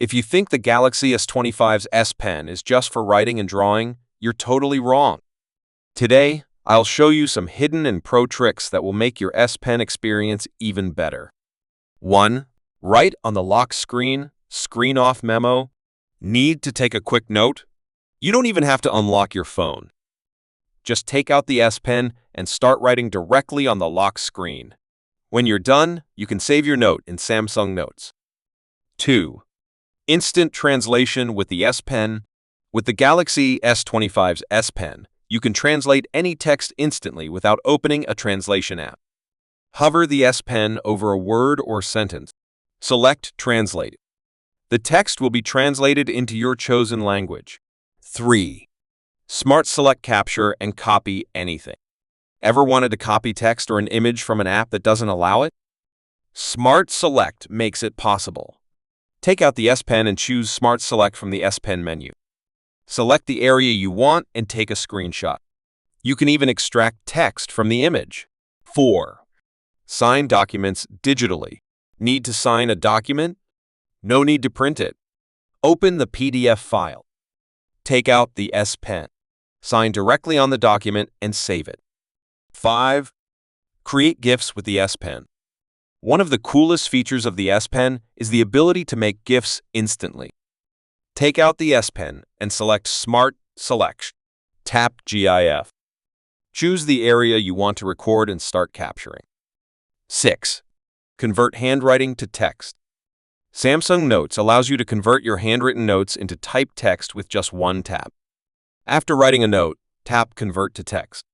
If you think the Galaxy S25's S Pen is just for writing and drawing, you're totally wrong. Today, I'll show you some hidden and pro tricks that will make your S Pen experience even better. 1. Write on the lock screen, screen off memo. Need to take a quick note? You don't even have to unlock your phone. Just take out the S Pen and start writing directly on the lock screen. When you're done, you can save your note in Samsung Notes. 2. Instant translation with the S Pen. With the Galaxy S25's S Pen, you can translate any text instantly without opening a translation app. Hover the S Pen over a word or sentence. Select Translate. The text will be translated into your chosen language. 3. Smart Select Capture and copy anything. Ever wanted to copy text or an image from an app that doesn't allow it? Smart Select makes it possible. Take out the S Pen and choose Smart Select from the S Pen menu. Select the area you want and take a screenshot. You can even extract text from the image. 4. Sign documents digitally. Need to sign a document? No need to print it. Open the PDF file. Take out the S Pen. Sign directly on the document and save it. 5. Create GIFs with the S Pen. One of the coolest features of the S Pen is the ability to make GIFs instantly. Take out the S Pen and select Smart Selection. Tap GIF. Choose the area you want to record and start capturing. 6. Convert handwriting to text. Samsung Notes allows you to convert your handwritten notes into typed text with just one tap. After writing a note, tap Convert to Text.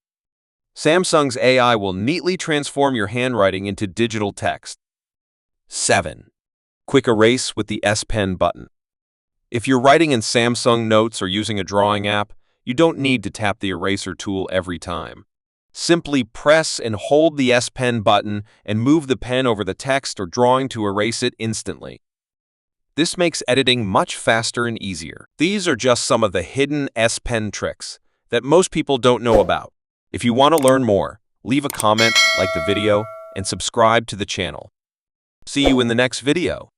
Samsung's AI will neatly transform your handwriting into digital text. 7. Quick Erase with the S Pen button. If you're writing in Samsung Notes or using a drawing app, you don't need to tap the eraser tool every time. Simply press and hold the S Pen button and move the pen over the text or drawing to erase it instantly. This makes editing much faster and easier. These are just some of the hidden S Pen tricks that most people don't know about. If you want to learn more, leave a comment, like the video, and subscribe to the channel. See you in the next video.